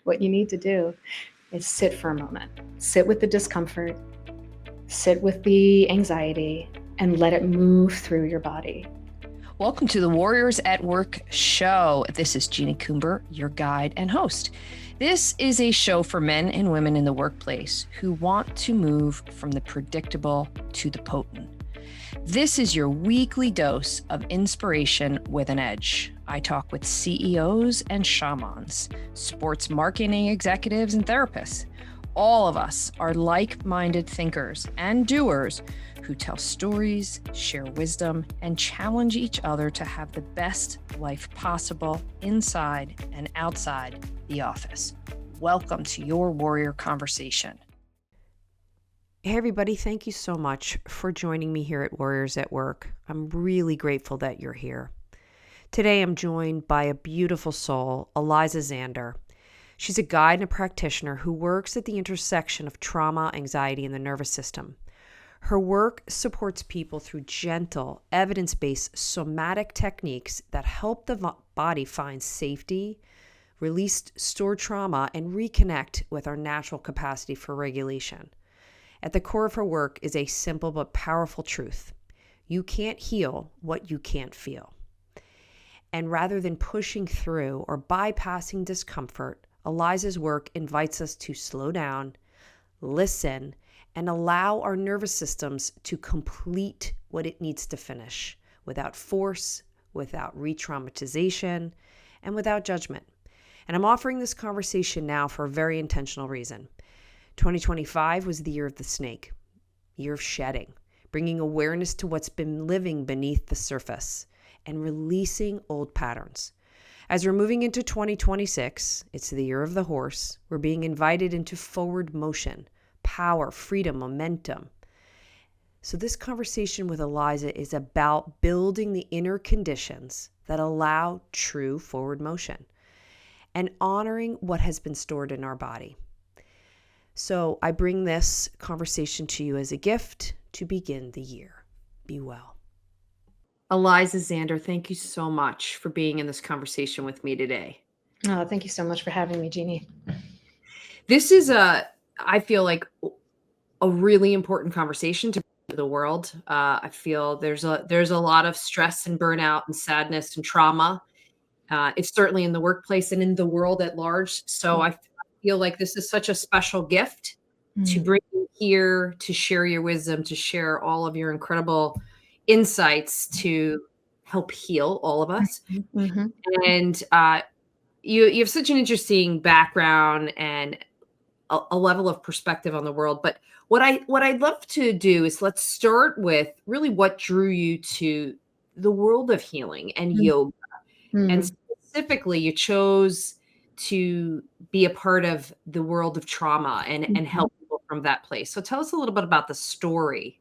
what you need to do is sit for a moment. Sit with the discomfort, sit with the anxiety, and let it move through your body. Welcome to the Warriors at Work show. This is Jeannie Coomber, your guide and host. This is a show for men and women in the workplace who want to move from the predictable to the potent. This is your weekly dose of inspiration with an edge. I talk with CEOs and shamans, sports marketing executives and therapists. All of us are like-minded thinkers and doers who tell stories, share wisdom, and challenge each other to have the best life possible inside and outside the office. Welcome to your Warrior Conversation. Hey everybody, thank you so much for joining me here at Warriors at Work. I'm really grateful that you're here. Today I'm joined by a beautiful soul, Eliza Czander. She's a guide and a practitioner who works at the intersection of trauma, anxiety, and the nervous system. Her work supports people through gentle, evidence-based somatic techniques that help the body find safety, release stored trauma, and reconnect with our natural capacity for regulation. At the core of her work is a simple but powerful truth. You can't heal what you can't feel. And rather than pushing through or bypassing discomfort, Eliza's work invites us to slow down, listen, and allow our nervous systems to complete what it needs to finish without force, without re-traumatization, and without judgment. And I'm offering this conversation now for a very intentional reason. 2025 was the year of the snake, year of shedding, bringing awareness to what's been living beneath the surface and releasing old patterns. As we're moving into 2026, it's the year of the horse. We're being invited into forward motion, power, freedom, momentum. So this conversation with Eliza is about building the inner conditions that allow true forward motion and honoring what has been stored in our body. So I bring this conversation to you as a gift to begin the year. Be well. Eliza Czander, thank you so much for being in this conversation with me today. Oh, thank you so much for having me, Jeannie. This is I feel like a really important conversation to the world. I feel there's a lot of stress and burnout and sadness and trauma. It's certainly in the workplace and in the world at large. So I feel like this is such a special gift to bring you here, to share your wisdom, to share all of your incredible insights to help heal all of us. Mm-hmm. And you have such an interesting background and a level of perspective on the world. But what I'd love to do is let's start with really what drew you to the world of healing and yoga. And specifically, you chose to be a part of the world of trauma and help people from that place. So tell us a little bit about the story.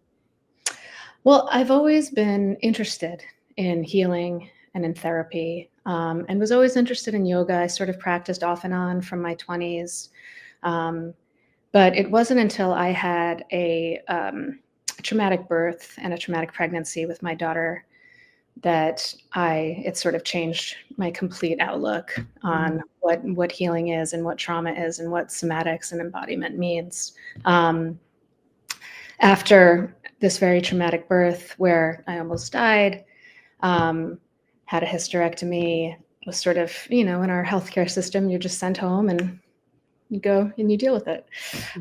Well, I've always been interested in healing and in therapy, and was always interested in yoga. I sort of practiced off and on from my 20s. But it wasn't until I had a traumatic birth and a traumatic pregnancy with my daughter that it sort of changed my complete outlook on what healing is and what trauma is and what somatics and embodiment means. After this very traumatic birth where I almost died, had a hysterectomy, was sort of, in our healthcare system, you're just sent home and you go and you deal with it.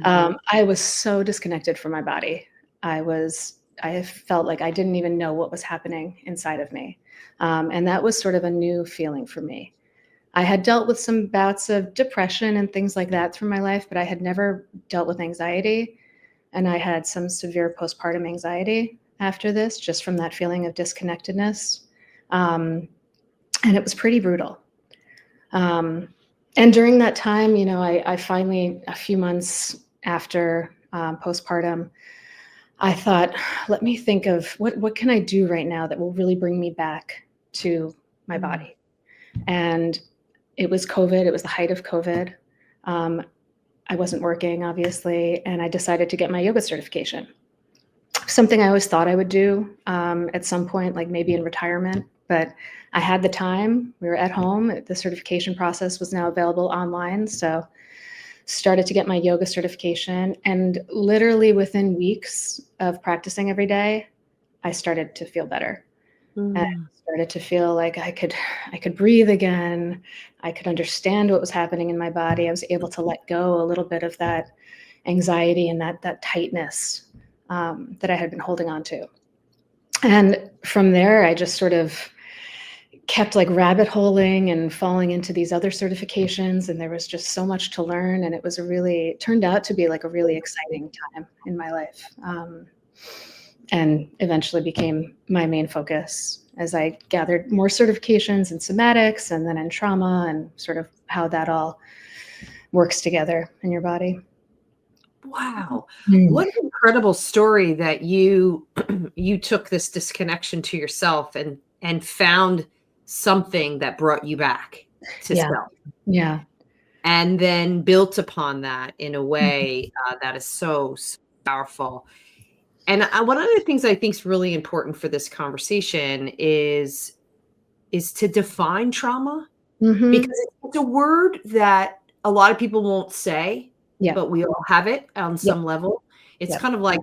I was so disconnected from my body. I felt like I didn't even know what was happening inside of me. And that was sort of a new feeling for me. I had dealt with some bouts of depression and things like that through my life, but I had never dealt with anxiety. And I had some severe postpartum anxiety after this, just from that feeling of disconnectedness. And it was pretty brutal. And during that time, I finally, a few months after postpartum, I thought, let me think of what can I do right now that will really bring me back to my body. And it was COVID. It was the height of COVID. I wasn't working, obviously, and I decided to get my yoga certification. Something I always thought I would do at some point, like maybe in retirement. but I had the time. We were at home. The certification process was now available online. So started to get my yoga certification. And literally within weeks of practicing every day, I started to feel better. And I started to feel like I could breathe again. I could understand what was happening in my body. I was able to let go a little bit of that anxiety and that tightness that I had been holding on to. And from there, I just sort of kept like rabbit holing and falling into these other certifications. And there was just so much to learn. And it turned out to be like a really exciting time in my life. And eventually became my main focus as I gathered more certifications in somatics and then in trauma and sort of how that all works together in your body. Wow. What an incredible story that you you took this disconnection to yourself and found something that brought you back to Yeah. self. Yeah. And then built upon that in a way that is so powerful. And one of the things I think is really important for this conversation is to define trauma, because it's a word that a lot of people won't say, Yeah. but we all have it on some level. It's Yeah. kind of like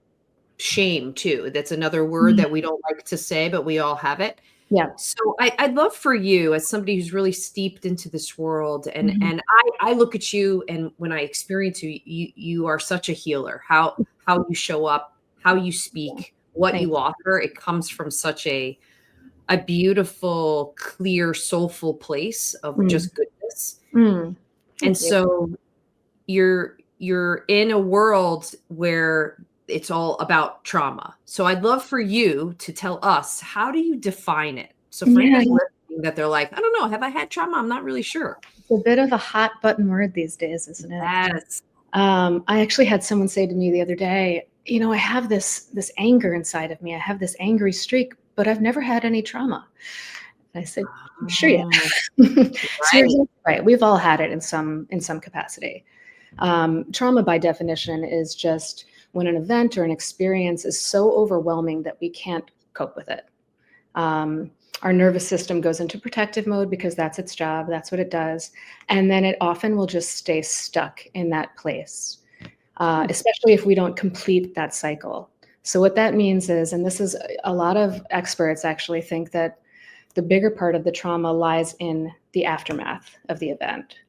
shame too. That's another word that we don't like to say, but we all have it. Yeah. So I'd love for you, as somebody who's really steeped into this world, and I look at you, and when I experience you, you are such a healer. How you show up, how you speak, what you offer, it comes from such a beautiful, clear, soulful place of just goodness. And so you're in a world where it's all about trauma. So I'd love for you to tell us, how do you define it? So for anybody listening that they're like, I don't know, have I had trauma? I'm not really sure. It's a bit of a hot button word these days, isn't it? Yes. I actually had someone say to me the other day, I have this anger inside of me. I have this angry streak, but I've never had any trauma. And I said, sure you have. So you're exactly right. We've all had it in some capacity. Trauma by definition is just when an event or an experience is so overwhelming that we can't cope with it. Our nervous system goes into protective mode because that's its job. That's what it does. And then it often will just stay stuck in that place, especially if we don't complete that cycle. So what that means is, and this is a lot of experts actually think that the bigger part of the trauma lies in the aftermath of the event.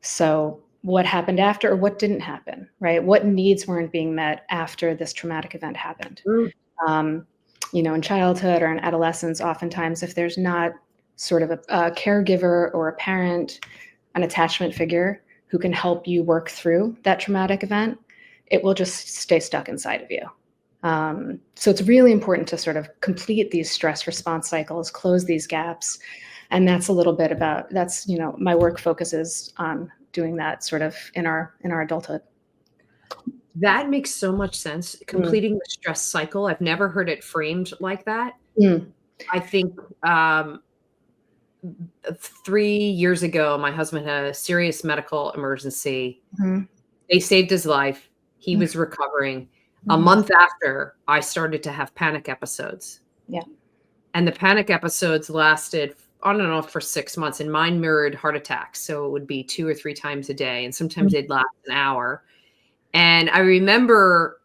So what happened after, or what didn't happen, right? What needs weren't being met after this traumatic event happened? In childhood or in adolescence, oftentimes, if there's not sort of a caregiver or a parent, an attachment figure who can help you work through that traumatic event, it will just stay stuck inside of you. So it's really important to sort of complete these stress response cycles, close these gaps. And that's a little bit about, my work focuses on doing that sort of in our adulthood. That makes so much sense. Completing the stress cycle. I've never heard it framed like that. I think 3 years ago, my husband had a serious medical emergency. They saved his life. He was recovering. A month after, I started to have panic episodes. Yeah. And the panic episodes lasted on and off for 6 months, and mine mirrored heart attacks. So it would be 2 or 3 times a day. And sometimes they'd last an hour. And I remember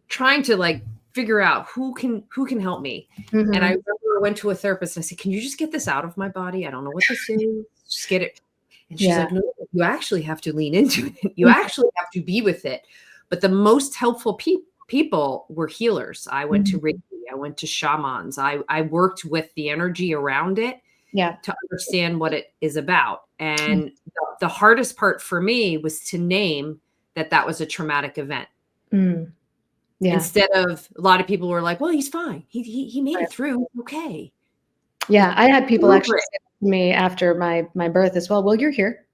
trying to figure out who can help me. And I remember I went to a therapist and I said, can you just get this out of my body? I don't know what this is. Just get it. And she's like, no, you actually have to lean into it. You actually have to be with it. But the most helpful people were healers. I went to Reiki. I went to shamans. I worked with the energy around it to understand what it is about. And the hardest part for me was to name that was a traumatic event. Instead of, a lot of people were like, well, he's fine. He made it through. Okay. Yeah. I had people actually say to me after my birth as well, you're here.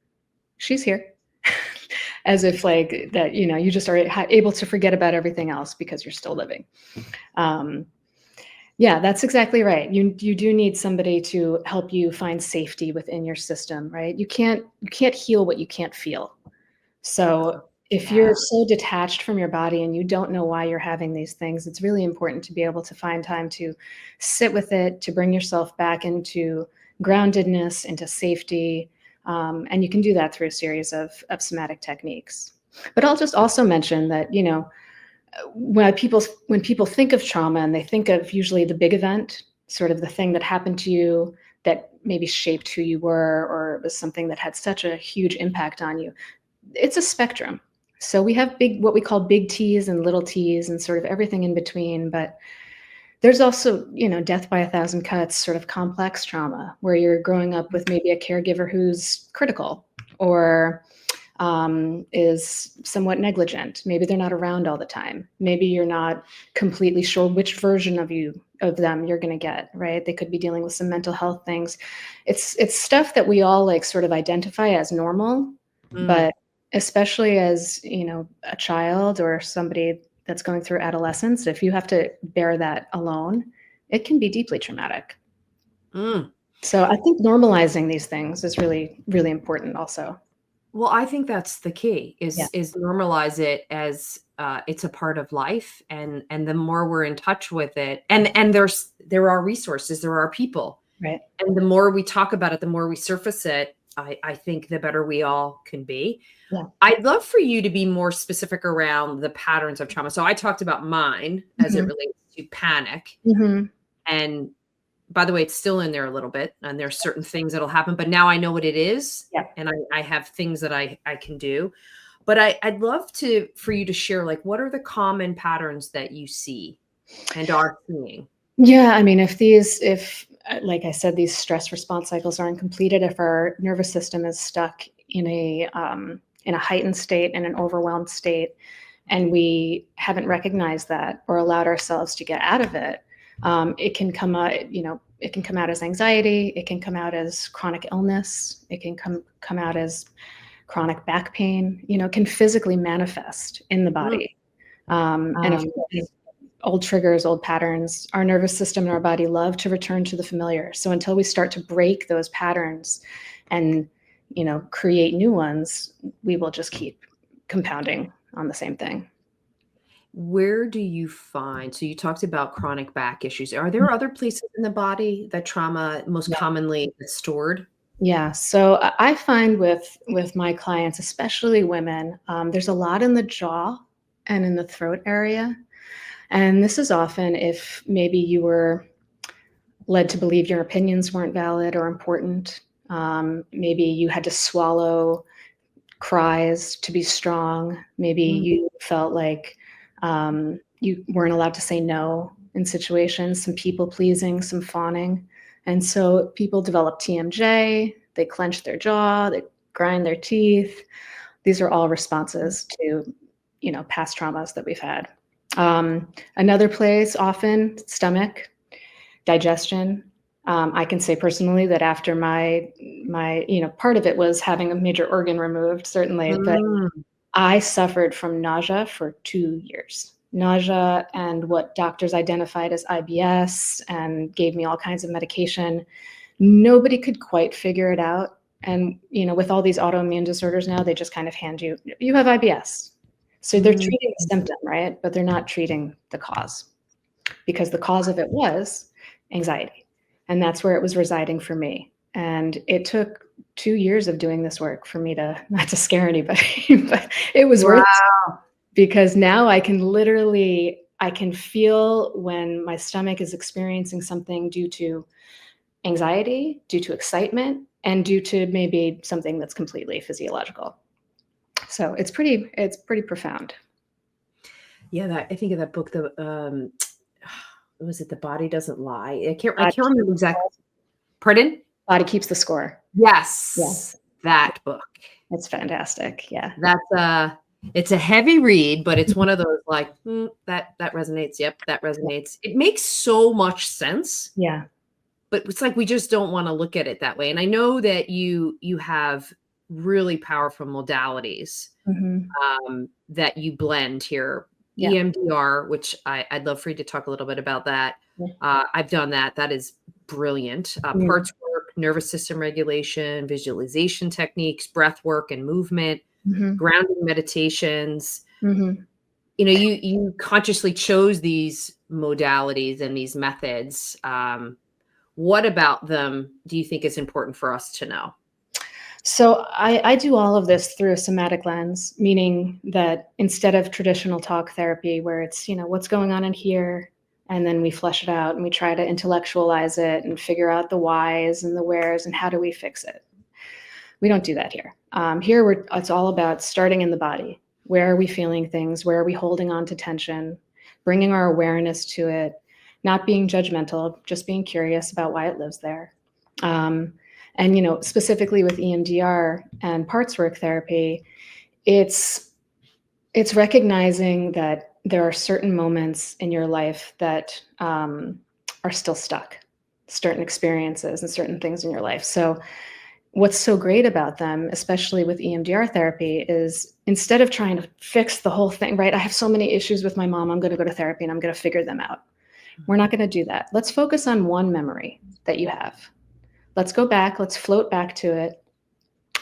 She's here. As if that, you just are able to forget about everything else because you're still living. Yeah, that's exactly right. You do need somebody to help you find safety within your system, right? You can't heal what you can't feel. So if you're so detached from your body and you don't know why you're having these things, it's really important to be able to find time to sit with it, to bring yourself back into groundedness, into safety. And you can do that through a series of somatic techniques. But I'll just also mention that, when people think of trauma and they think of usually the big event, sort of the thing that happened to you that maybe shaped who you were, or was something that had such a huge impact on you, it's a spectrum. So we have what we call big T's and little T's and sort of everything in between. But there's also, death by a thousand cuts, sort of complex trauma, where you're growing up with maybe a caregiver who's critical or is somewhat negligent. Maybe they're not around all the time. Maybe you're not completely sure which version of them you're going to get, right? They could be dealing with some mental health things. It's stuff that we all like sort of identify as normal, but especially as, a child or somebody that's going through adolescence, if you have to bear that alone, it can be deeply traumatic. So I think normalizing these things is really, really important also. Well, I think that's the key is Yeah. normalize it as it's a part of life, and the more we're in touch with it, and there are resources, there are people, Right. and the more we talk about it, the more we surface it, I think the better we all can be. Yeah. I'd love for you to be more specific around the patterns of trauma. So I talked about mine as it relates to panic, and by the way, it's still in there a little bit, and there's certain things that'll happen, but now I know what it is. Yeah. And I have things that I can do, but I'd love for you to share, like, what are the common patterns that you see and are seeing? Yeah. I mean, if like I said, these stress response cycles aren't completed, if our nervous system is stuck in a heightened state, in an overwhelmed state, and we haven't recognized that or allowed ourselves to get out of it, it can come out, it can come out as anxiety. It can come out as chronic illness. It can come out as chronic back pain, can physically manifest in the body. And if old triggers, old patterns, our nervous system and our body love to return to the familiar. So until we start to break those patterns and, create new ones, we will just keep compounding on the same thing. Where do you find, so you talked about chronic back issues. Are there other places in the body that trauma most commonly is stored? Yeah. So I find with my clients, especially women, there's a lot in the jaw and in the throat area. And this is often if maybe you were led to believe your opinions weren't valid or important. Maybe you had to swallow cries to be strong. Maybe you felt like you weren't allowed to say no in situations, some people pleasing, some fawning. And so people develop TMJ, they clench their jaw, they grind their teeth. These are all responses to, past traumas that we've had. Another place, often stomach, digestion. I can say personally that after my, part of it was having a major organ removed, certainly, but I suffered from nausea for 2 years. Nausea and what doctors identified as IBS and gave me all kinds of medication. Nobody could quite figure it out. And, with all these autoimmune disorders now, they just kind of hand you have IBS. So they're treating the symptom, right? But they're not treating the cause, because the cause of it was anxiety. And that's where it was residing for me. And it took 2 years of doing this work for me to, not to scare anybody, but it was worth it, because now I can feel when my stomach is experiencing something due to anxiety, due to excitement, and due to maybe something that's completely physiological. So it's pretty profound. Yeah, I think of that book, was it The Body Doesn't Lie? I can't remember exactly. Pardon? Body Keeps the Score. Yes. That book. It's fantastic. Yeah. That's it's a heavy read, but it's one of those like, that resonates. Yep, that resonates. It makes so much sense. Yeah. But it's like we just don't want to look at it that way. And I know that you have really powerful modalities that you blend here. Yeah. EMDR, which I'd love for you to talk a little bit about that. Yeah. I've done that. That is brilliant. Parts work, nervous system regulation, visualization techniques, breath work, and movement. grounding meditations. Mm-hmm. You know, you consciously chose these modalities and these methods. What about them do you think is important for us to know? So I do all of this through a somatic lens, meaning that instead of traditional talk therapy, where it's, what's going on in here, and then we flesh it out and we try to intellectualize it and figure out the whys and the wheres and how do we fix it. We don't do that here. Here, it's all about starting in the body. Where are we feeling things? Where are we holding on to tension? Bringing our awareness to it, not being judgmental, just being curious about why it lives there. And specifically with EMDR and parts work therapy, it's recognizing that there are certain moments in your life that are still stuck, certain experiences and certain things in your life. So what's so great about them, especially with EMDR therapy, is instead of trying to fix the whole thing, right? I have so many issues with my mom, I'm going to go to therapy and I'm going to figure them out. We're not going to do that. Let's focus on one memory that you have. Let's go back, let's float back to it.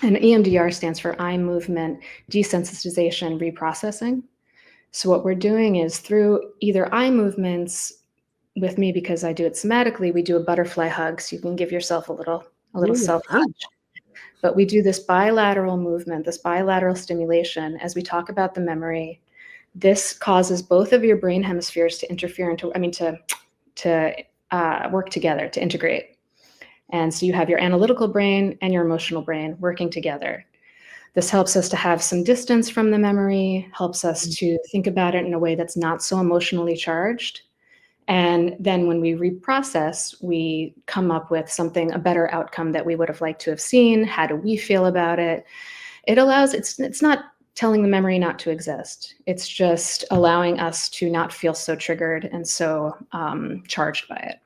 And EMDR stands for eye movement desensitization reprocessing. So what we're doing is through either eye movements with me, because I do it somatically, we do a butterfly hug. So you can give yourself a little self hug. But we do this bilateral movement, this bilateral stimulation as we talk about the memory. This causes both of your brain hemispheres to interfere to work together, to integrate. And so you have your analytical brain and your emotional brain working together. This helps us to have some distance from the memory, helps us to think about it in a way that's not so emotionally charged. And then when we reprocess, we come up with a better outcome that we would have liked to have seen. How do we feel about it? It's not telling the memory not to exist. It's just allowing us to not feel so triggered and so charged by it,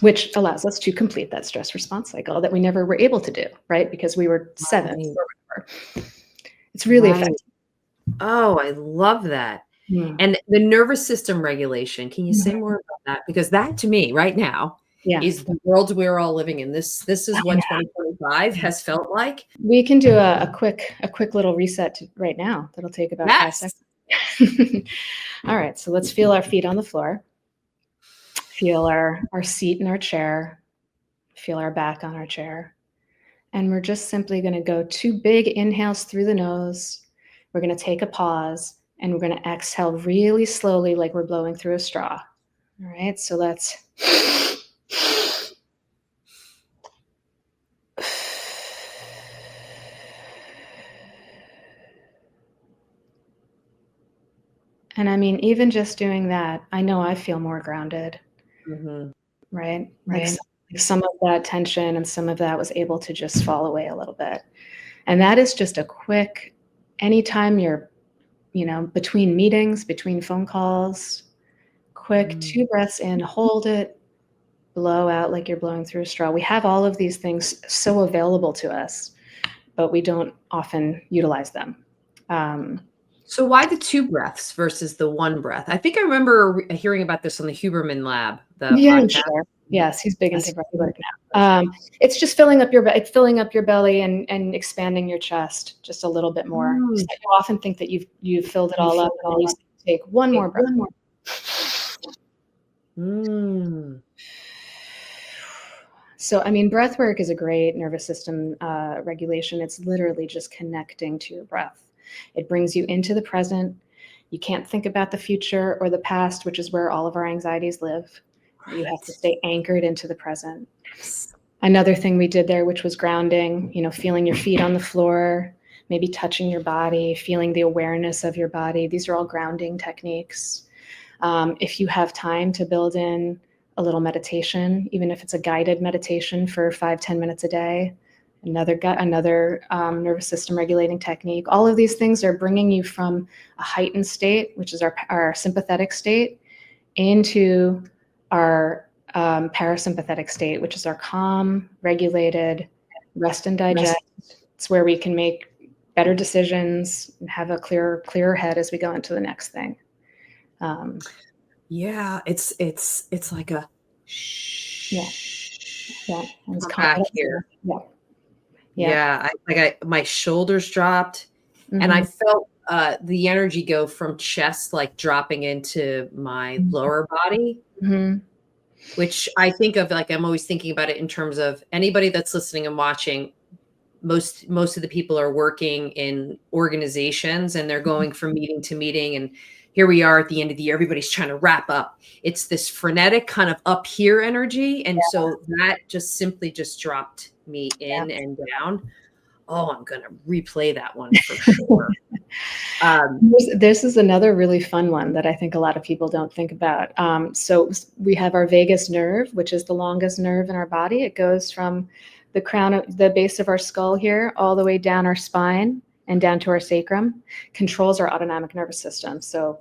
which allows us to complete that stress response cycle that we never were able to do, right? Because we were 7 or whatever. It's really effective. Oh, I love that. And the nervous system regulation, can you say more about that? Because that to me right now is the world we're all living in. This is what 2025 has felt like. We can do a quick little reset right now. That'll take about 5 seconds. All right, so let's feel our feet on the floor. Feel our seat in our chair. Feel our back on our chair. And we're just simply going to go 2 big inhales through the nose. We're going to take a pause. And we're going to exhale really slowly, like we're blowing through a straw. All right, so let's. And I mean, even just doing that, I know I feel more grounded, right? Like some of that tension and some of that was able to just fall away a little bit. And that is just a quick, anytime you're between meetings, between phone calls, quick 2 breaths in, hold it, blow out like you're blowing through a straw. We have all of these things so available to us, but we don't often utilize them. So why the 2 breaths versus the 1 breath? I think I remember hearing about this on the Huberman Lab, the podcast. Sure. Yes, he's big into breathwork now. It's just filling up your belly and expanding your chest just a little bit more. So you often think that you've filled it all up, and then you take one more breath. So, I mean, breath work is a great nervous system regulation. It's literally just connecting to your breath. It brings you into the present. You can't think about the future or the past, which is where all of our anxieties live. You have to stay anchored into the present. Another thing we did there, which was grounding, feeling your feet on the floor, maybe touching your body, feeling the awareness of your body. These are all grounding techniques. If you have time to build in a little meditation, even if it's a guided meditation for 5-10 minutes a day, another nervous system regulating technique. All of these things are bringing you from a heightened state, which is our sympathetic state, into our parasympathetic state, which is our calm, regulated, rest and digest. It's where we can make better decisions and have a clearer head as we go into the next thing. Yeah, it's like a It's back here. Yeah. My shoulders dropped. And I Mhm. felt the energy go from chest, like dropping into my lower body, Mhm. which I think of, like, I'm always thinking about it in terms of anybody that's listening and watching. Most of the people are working in organizations and they're going from meeting to meeting, and here we are at the end of the year, everybody's trying to wrap up. It's this frenetic kind of up here energy, and so that just simply just dropped me Yeah. in and down. Oh, I'm gonna replay that one for sure. um This is another really fun one that I think a lot of people don't think about. We have our vagus nerve, which is the longest nerve in our body. It goes from the crown of the base of our skull here, all the way down our spine and down to our sacrum, controls our autonomic nervous system. So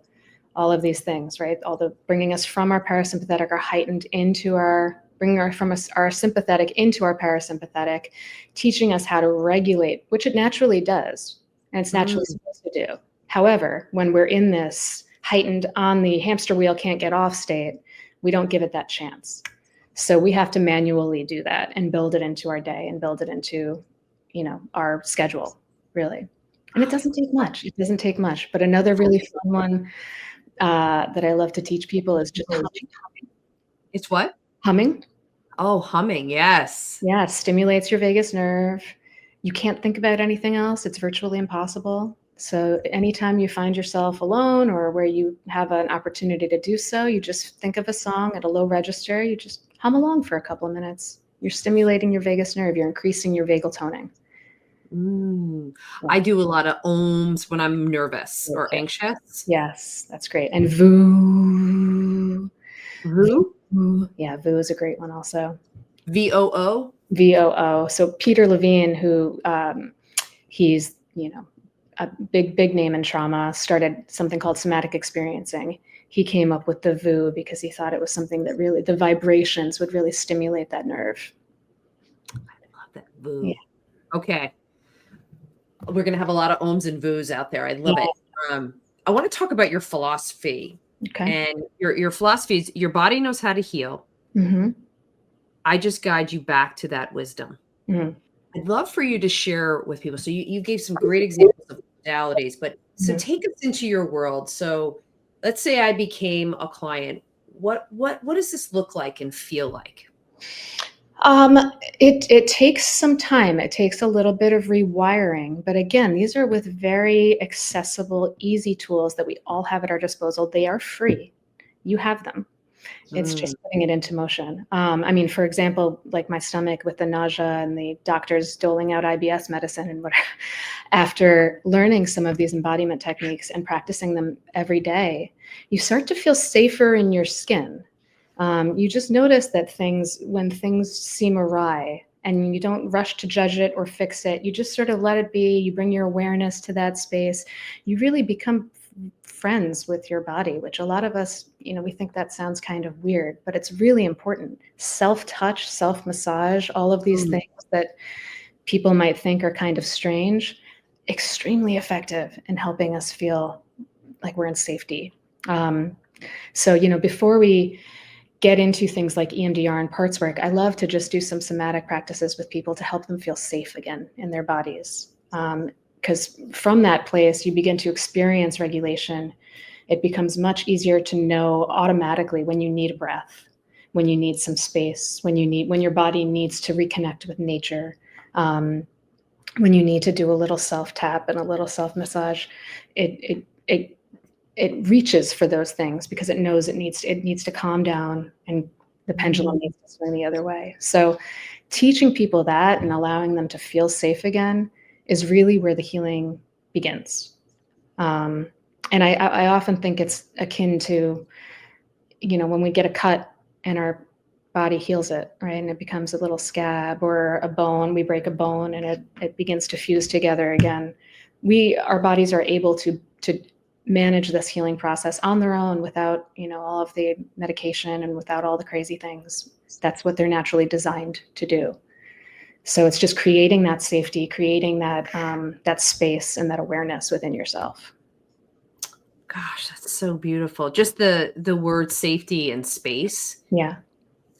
all of these things, right? All the bringing us from our parasympathetic or heightened into our bringing our from us our sympathetic into our parasympathetic, teaching us how to regulate, which it naturally does, and it's naturally mm, supposed to do. However, when we're in this heightened on the hamster wheel can't get off state, we don't give it that chance. So we have to manually do that and build it into our day and build it into, our schedule, really. And it doesn't take much. It doesn't take much. But another really fun one that I love to teach people is just it's what? humming. Oh, humming, yes. Yeah, it stimulates your vagus nerve. You can't think about anything else. It's virtually impossible. So anytime you find yourself alone or where you have an opportunity to do so, you just think of a song at a low register. You just hum along for a couple of minutes. You're stimulating your vagus nerve. You're increasing your vagal toning. mm. Yeah, I do a lot of ohms when I'm nervous me or too. anxious. Yes, that's great. And VOO. Who? VOO. Yeah, VOO is a great one also. VOO? VOO. So Peter Levine, who he's a big name in trauma, started something called somatic experiencing. He came up with the VOO because he thought it was something that really the vibrations would really stimulate that nerve. Love that Yeah, VOO. Okay. We're gonna have a lot of ohms and voos out there. I love yeah. it. I want to talk about your philosophy. Okay. And your philosophy is your body knows how to heal. Mm-hmm. I just guide you back to that wisdom. Mm-hmm. I'd love for you to share with people. So you gave some great examples of modalities, but so Mm-hmm. take us into your world. So let's say I became a client. What does this look like and feel like? Um, it takes some time. It takes a little bit of rewiring, but again, these are with very accessible, easy tools that we all have at our disposal. They are free. You have them. It's Mm, just putting it into motion. I mean, for example, like my stomach with the nausea and the doctors doling out IBS medicine and whatever. After learning some of these embodiment techniques and practicing them every day, you start to feel safer in your skin. You just notice that when things seem awry, and you don't rush to judge it or fix it, you just sort of let it be. You bring your awareness to that space. You really become friends with your body, which a lot of us, we think that sounds kind of weird, but it's really important. Self-touch, self-massage, all of these mm, things that people might think are kind of strange, extremely effective in helping us feel like we're in safety. Um, so, before we get into things like EMDR and parts work, I love to just do some somatic practices with people to help them feel safe again in their bodies. Because from that place, you begin to experience regulation. It becomes much easier to know automatically when you need a breath, when you need some space, when your body needs to reconnect with nature, um, when you need to do a little self tap and a little self massage. It reaches for those things because it knows it needs to calm down, and the pendulum mm, needs to swing the other way. So teaching people that and allowing them to feel safe again is really where the healing begins. Um, and I often think it's akin to, when we get a cut and our body heals it, right? And it becomes a little scab, or a bone, we break a bone and it begins to fuse together again. Our bodies are able to manage this healing process on their own without, all of the medication and without all the crazy things. That's what they're naturally designed to do. So it's just creating that safety, creating that space and that awareness within yourself. gosh, that's so beautiful. Just the word safety and space, Yeah.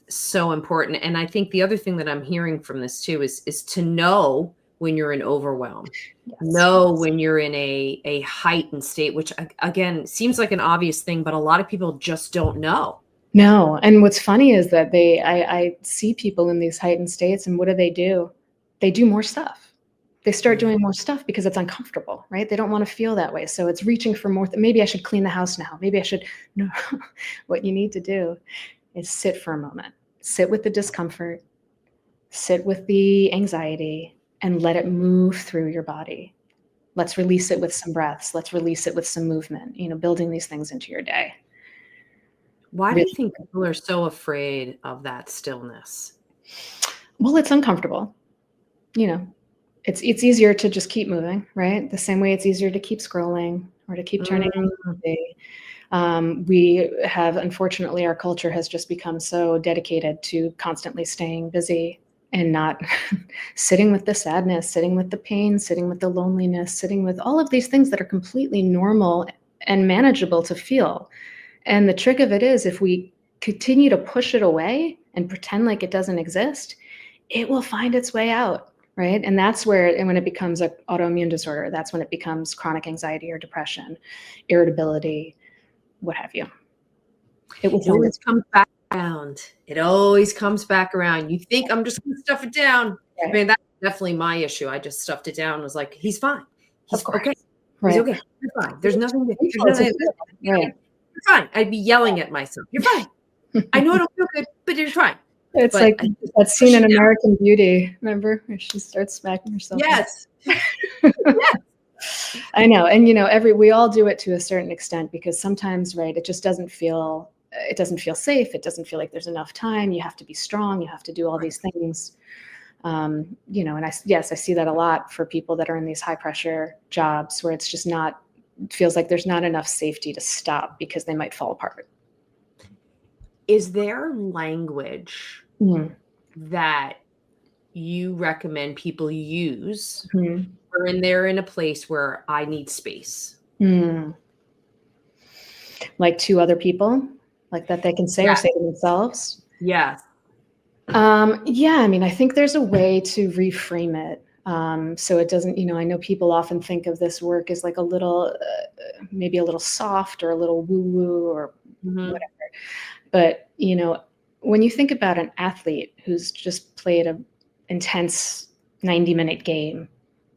so important. And I think the other thing that I'm hearing from this too is to know when you're in overwhelm. Yes. Know when you're in a heightened state, which again seems like an obvious thing, but a lot of people just don't know. No. And what's funny is that I see people in these heightened states, and what do? They do more stuff. They start doing more stuff because it's uncomfortable, right? They don't want to feel that way. So it's reaching for more. Maybe I should clean the house now. Maybe I should. No, what you need to do is sit for a moment. Sit with the discomfort, sit with the anxiety, and let it move through your body. Let's release it with some breaths. Let's release it with some movement, building these things into your day. Why do you think people are so afraid of that stillness? Well, it's uncomfortable. It's easier to just keep moving, right? The same way it's easier to keep scrolling or to keep turning on TV. We have, unfortunately, our culture has just become so dedicated to constantly staying busy and not sitting with the sadness, sitting with the pain, sitting with the loneliness, sitting with all of these things that are completely normal and manageable to feel. And the trick of it is, if we continue to push it away and pretend like it doesn't exist, it will find its way out, right? And that's when it becomes an autoimmune disorder, that's when it becomes chronic anxiety or depression, irritability, what have you. It will find its comes back around. It always comes back around. You think I'm just going to stuff it down. Right. I mean, that's definitely my issue. I just stuffed it down and was like, he's fine. He's okay. Right. He's okay. You're fine. There's nothing. Right. You're fine. I'd be yelling at myself. You're fine. I know I don't feel good, but you're fine. It's like that scene in American Beauty, remember, where she starts smacking herself. Yes. Yes. I know. And, we all do it to a certain extent, because sometimes, right, it just doesn't feel safe. It doesn't feel like there's enough time. You have to be strong. You have to do all these things. And I see that a lot for people that are in these high pressure jobs where it's just feels like there's not enough safety to stop because they might fall apart. Is there language that you recommend people use when they're in a place where I need space? Like to other people, like that they can say or say to themselves? Yeah. I think there's a way to reframe it. So it doesn't, I know people often think of this work as like a little, maybe a little soft or a little woo-woo or whatever. But, when you think about an athlete who's just played an intense 90-minute game,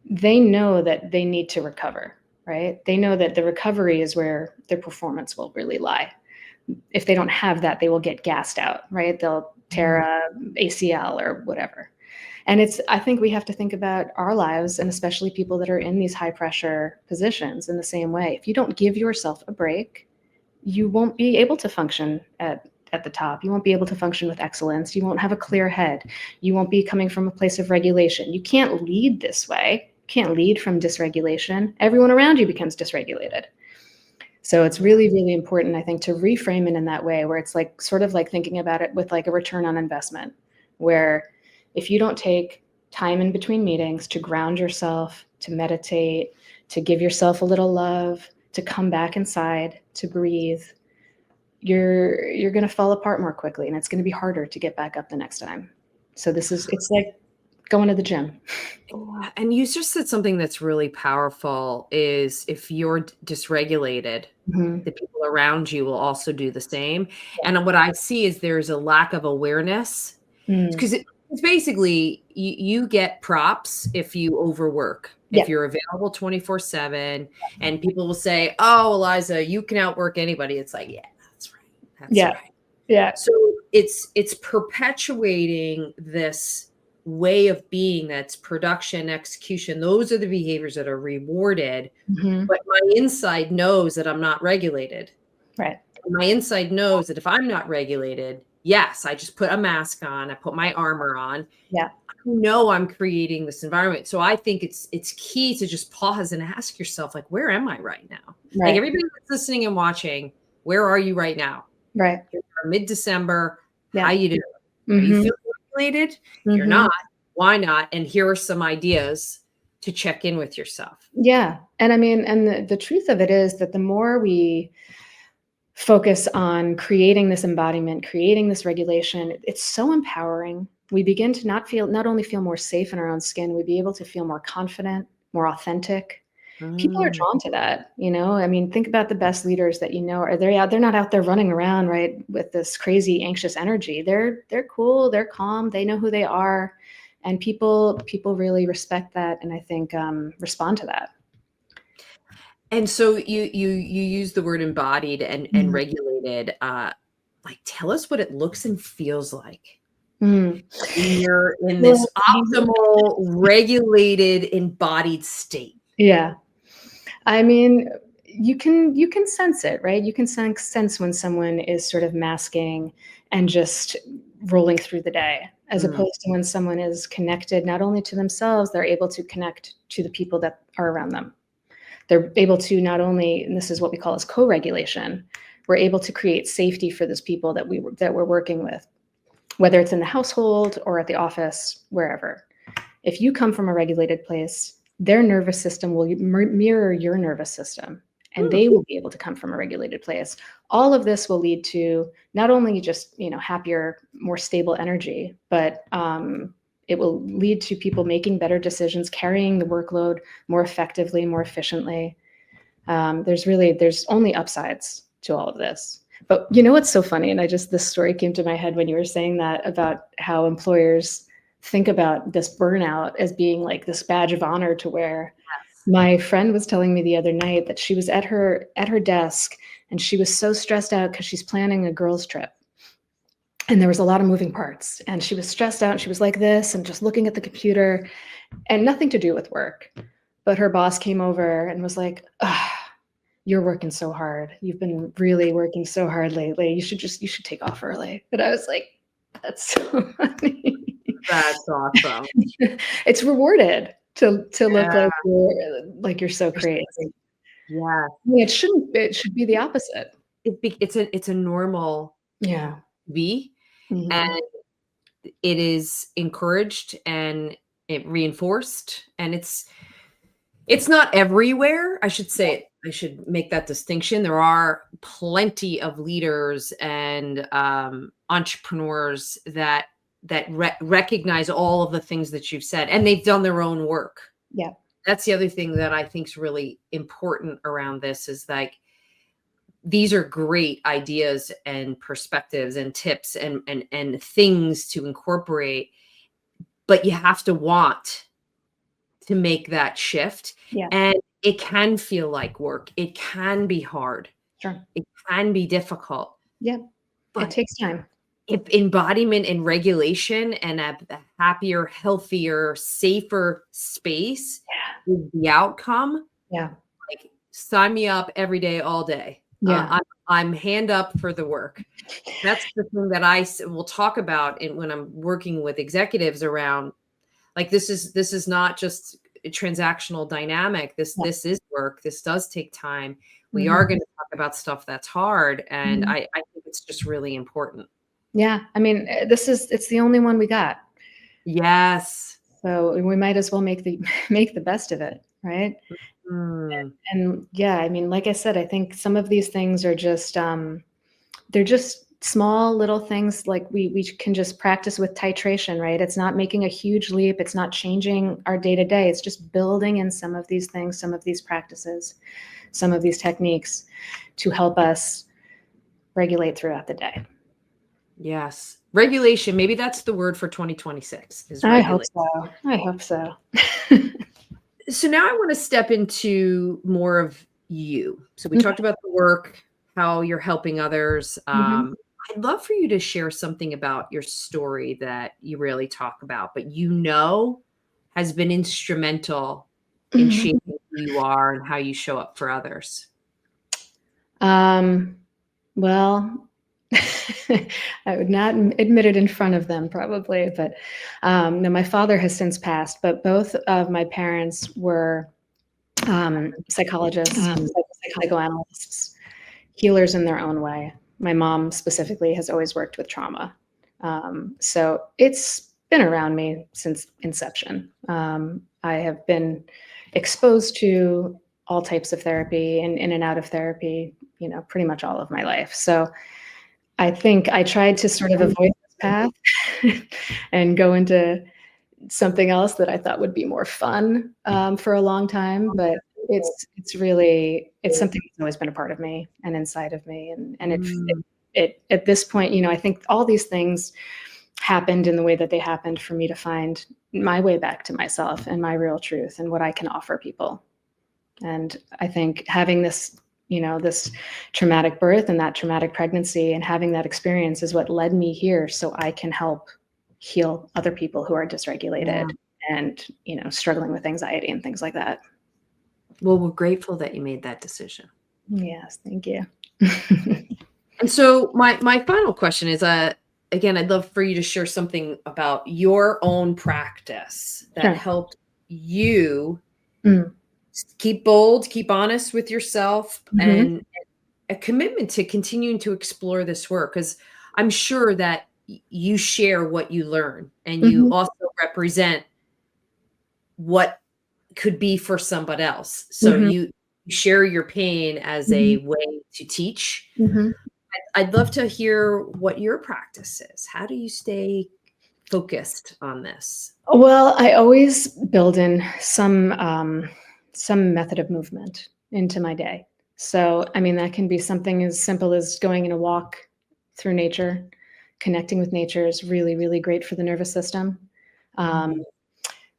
they know that they need to recover, right? They know that the recovery is where their performance will really lie. If they don't have that, they will get gassed out, right? They'll tear a ACL or whatever. And I think we have to think about our lives, and especially people that are in these high pressure positions, in the same way. If you don't give yourself a break, you won't be able to function at the top. You won't be able to function with excellence. You won't have a clear head. You won't be coming from a place of regulation. You can't lead this way. You can't lead from dysregulation. Everyone around you becomes dysregulated. So it's really, really important, I think, to reframe it in that way, where it's like sort of like thinking about it with like a return on investment, where if you don't take time in between meetings to ground yourself, to meditate, to give yourself a little love, to come back inside, to breathe, you're going to fall apart more quickly, and it's going to be harder to get back up the next time. So it's like going to the gym. And you just said something that's really powerful, is if you're dysregulated, the people around you will also do the same. And what I see is there's a lack of awareness, because it's basically you get props if you overwork. If you're available 24/7, and people will say, "Oh, Eliza, you can outwork anybody." It's like, yeah, that's right. That's right. Yeah. So it's perpetuating this way of being that's production, execution. Those are the behaviors that are rewarded. But my inside knows that I'm not regulated. Right. My inside knows that if I'm not regulated, yes, I just put a mask on, I put my armor on. Yeah. I know I'm creating this environment. So I think it's key to just pause and ask yourself, like, where am I right now? Right. Like, everybody that's listening and watching, where are you right now? Right. Mid-December. How you doing? Are you feeling regulated? If you're not, why not? And here are some ideas to check in with yourself. Yeah. And and the truth of it is that the more we focus on creating this embodiment, creating this regulation, it's so empowering we begin to not only feel more safe in our own skin, we be able to feel more confident, more authentic. People are drawn to that, I mean, think about the best leaders that they're not out there running around, right, with this crazy anxious energy. They're cool, they're calm, they know who they are, and people really respect that, and I think respond to that. And so you use the word embodied and regulated. Like, tell us what it looks and feels like when you're in this optimal, regulated, embodied state. Yeah. I mean, you can sense it, right? You can sense when someone is sort of masking and just rolling through the day, as opposed to when someone is connected not only to themselves, they're able to connect to the people that are around them. They're able to not only, and this is what we call as co-regulation, we're able to create safety for those people that we're working with, whether it's in the household or at the office, wherever. If you come from a regulated place, their nervous system will mirror your nervous system, and they will be able to come from a regulated place. All of this will lead to not only just, happier, more stable energy, but it will lead to people making better decisions, carrying the workload more effectively, more efficiently. There's only upsides to all of this. But what's so funny? And this story came to my head when you were saying that about how employers think about this burnout as being like this badge of honor to wear. Yes. My friend was telling me the other night that she was at her desk and she was so stressed out because she's planning a girls' trip. And there was a lot of moving parts. And she was stressed out and she was like this and just looking at the computer and nothing to do with work. But her boss came over and was like, "You're working so hard. You've been really working so hard lately. You should take off early." And I was like, that's so funny. That's awesome. It's rewarded to look like you're so crazy. Yeah. I mean, it should be the opposite. It's a normal be, and it is encouraged and it reinforced, and it's not everywhere. I should say, I should make that distinction. There are plenty of leaders and entrepreneurs that recognize all of the things that you've said, and they've done their own work. Yeah. That's the other thing that I think is really important around this, is like, these are great ideas and perspectives and tips and things to incorporate, but you have to want to make that shift. Yeah. And it can feel like work. It can be hard. Sure. It can be difficult. Yeah. But it takes time. If embodiment and regulation and a happier, healthier, safer space is the outcome, like, sign me up every day, all day. Yeah. I'm hand up for the work. That's the thing that I will talk about when I'm working with executives around, like, this is not just a transactional dynamic. This is work. This does take time. We are going to talk about stuff that's hard. And I think it's just really important. Yeah. I mean, it's the only one we got. Yes. So we might as well make the best of it. Right. And yeah, I mean, like I said, I think some of these things are just, they're just small little things. Like we can just practice with titration, right? It's not making a huge leap. It's not changing our day to day. It's just building in some of these things, some of these practices, some of these techniques to help us regulate throughout the day. Yes. Regulation. Maybe that's the word for 2026. I hope so. So now I want to step into more of you. So we talked about the work, how you're helping others. I'd love for you to share something about your story that you rarely talk about, but has been instrumental in shaping who you are and how you show up for others. Well, I would not admit it in front of them probably, but no, my father has since passed, but both of my parents were psychologists, psychoanalysts, healers in their own way. My mom specifically has always worked with trauma. So it's been around me since inception. I have been exposed to all types of therapy and in and out of therapy, pretty much all of my life. So I think I tried to sort of avoid this path and go into something else that I thought would be more fun for a long time. But it's something that's always been a part of me and inside of me. And it at this point, I think all these things happened in the way that they happened for me to find my way back to myself and my real truth and what I can offer people. And I think having this, this traumatic birth and that traumatic pregnancy and having that experience is what led me here so I can help heal other people who are dysregulated and, struggling with anxiety and things like that. Well, we're grateful that you made that decision. Yes, thank you. And so my final question is, again, I'd love for you to share something about your own practice that helped you keep bold, keep honest with yourself, and a commitment to continuing to explore this work. Because I'm sure that you share what you learn, and you also represent what could be for somebody else. So you share your pain as a way to teach. I'd love to hear what your practice is. How do you stay focused on this? Well, I always build in some method of movement into my day. So, I mean, that can be something as simple as going in a walk through nature. Connecting with nature is really, really great for the nervous system.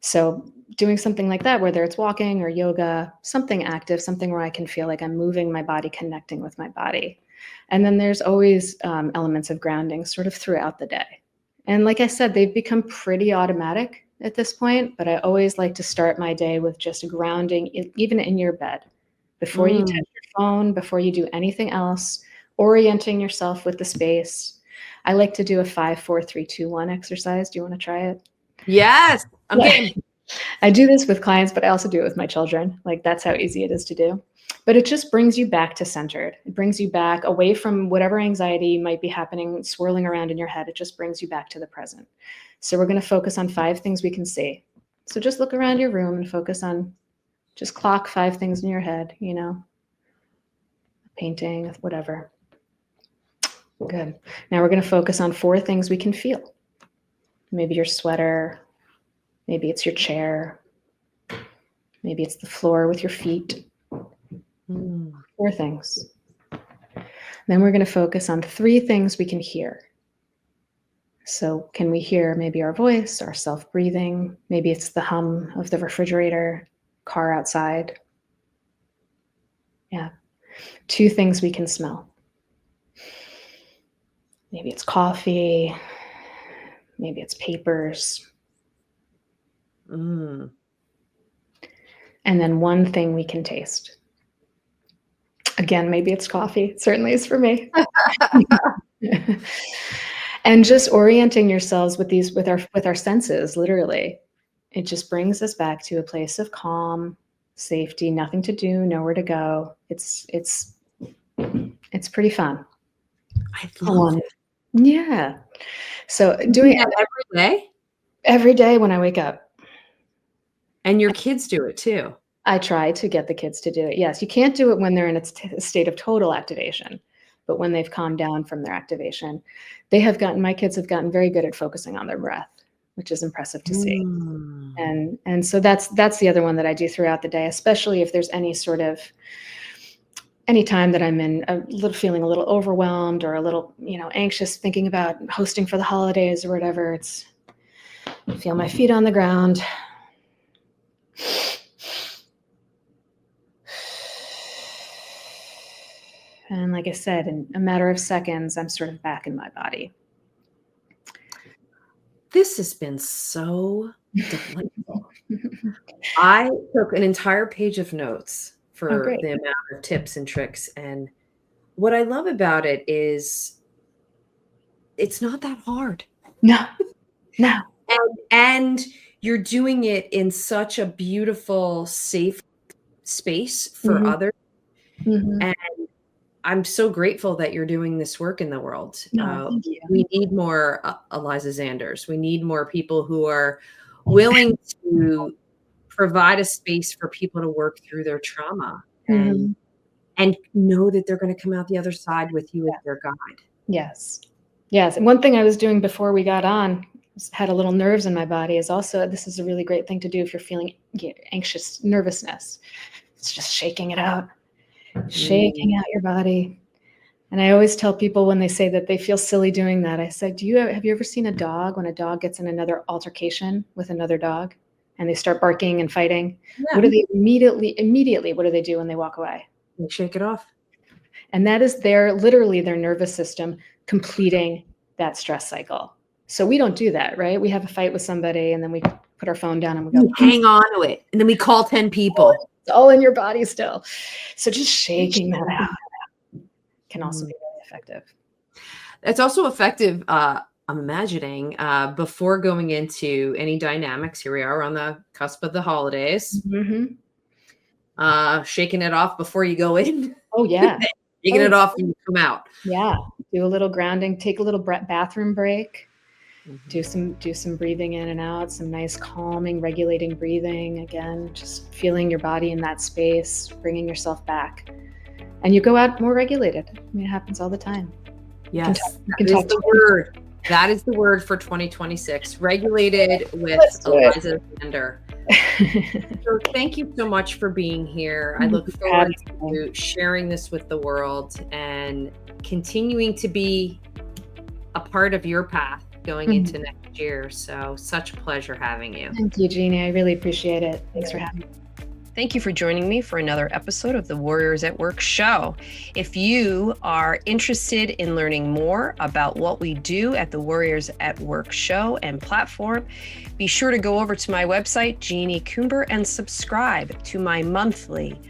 So doing something like that, whether it's walking or yoga, something active, something where I can feel like I'm moving my body, connecting with my body. And then there's always elements of grounding sort of throughout the day. And like I said, they've become pretty automatic at this point, but I always like to start my day with just grounding, even in your bed. Before you touch your phone, before you do anything else, orienting yourself with the space. I like to do a 5, 4, 3, 2, 1 exercise. Do you want to try it? Yes, I'm game. I do this with clients, but I also do it with my children. Like, that's how easy it is to do. But it just brings you back to centered. It brings you back away from whatever anxiety might be happening, swirling around in your head. It just brings you back to the present. So we're going to focus on 5 things we can see. So just look around your room and focus on, just clock 5 things in your head, painting, whatever. Good. Now we're going to focus on 4 things we can feel. Maybe your sweater. Maybe it's your chair. Maybe it's the floor with your feet. 4 things. Then we're going to focus on 3 things we can hear. So can we hear maybe our voice, our self-breathing? Maybe it's the hum of the refrigerator, car outside. Yeah. 2 things we can smell. Maybe it's coffee. Maybe it's papers. And then 1 thing we can taste. Again, maybe it's coffee. It certainly is for me. And just orienting yourselves with our senses, literally. It just brings us back to a place of calm, safety, nothing to do, nowhere to go. It's pretty fun. I love it. Yeah. So doing it every day? Every day when I wake up. And your kids do it too. I try to get the kids to do it. Yes, you can't do it when they're in a state of total activation, but when they've calmed down from their activation, my kids have gotten very good at focusing on their breath, which is impressive to see. And so that's the other one that I do throughout the day, especially if there's any time that I'm feeling a little overwhelmed or a little, anxious, thinking about hosting for the holidays or whatever. I feel my feet on the ground. And like I said, in a matter of seconds, I'm sort of back in my body. This has been so delightful. I took an entire page of notes for the amount of tips and tricks. And what I love about it is it's not that hard. No. And you're doing it in such a beautiful, safe space for others. And I'm so grateful that you're doing this work in the world. Thank you. We need more Eliza Czanders. We need more people who are willing to provide a space for people to work through their trauma and know that they're going to come out the other side with you as their guide. Yes. Yes. And one thing I was doing before we got on, had a little nerves in my body, is also, this is a really great thing to do if you're feeling anxious, nervousness. It's just shaking it out, shaking out your body. And I always tell people when they say that they feel silly doing that, I said, have you ever seen a dog when a dog gets in another altercation with another dog and they start barking and fighting? Yeah. What do they immediately, what do they do when they walk away? They shake it off. And that is literally their nervous system completing that stress cycle. So we don't do that, right? We have a fight with somebody and then we put our phone down and we go, hang on to it. And then we call 10 people. It's all in your body still. So just shaking that out can also be really effective. It's also effective, I'm imagining, before going into any dynamics. Here we are on the cusp of the holidays. Shaking it off before you go in. Oh, yeah. Shaking it off when you come out. Yeah. Do a little grounding, take a little bathroom break. Do some breathing in and out, some nice calming, regulating breathing. Again, just feeling your body in that space, bringing yourself back. And you go out more regulated. I mean, it happens all the time. Yes, that is the word. That is the word for 2026. Regulated with Eliza Czander. So thank you so much for being here. I look forward to sharing this with the world and continuing to be a part of your path going into next year. So such a pleasure having you. Thank you, Jeannie. I really appreciate it. Thanks for having me. Thank you for joining me for another episode of the Warriors at Work show. If you are interested in learning more about what we do at the Warriors at Work show and platform, be sure to go over to my website, Jeannie Coomber, and subscribe to my monthly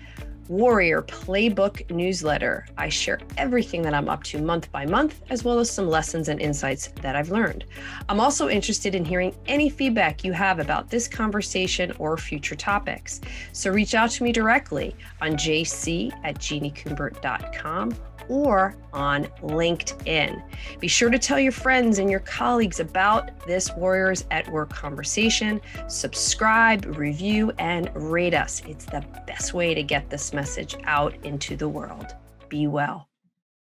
Warrior Playbook newsletter. I share everything that I'm up to month by month, as well as some lessons and insights that I've learned. I'm also interested in hearing any feedback you have about this conversation or future topics. So reach out to me directly on jc@jeanniecoomber.com or on LinkedIn. Be sure to tell your friends and your colleagues about this Warriors at Work conversation. Subscribe, review, and rate us. It's the best way to get this message out into the world. Be well.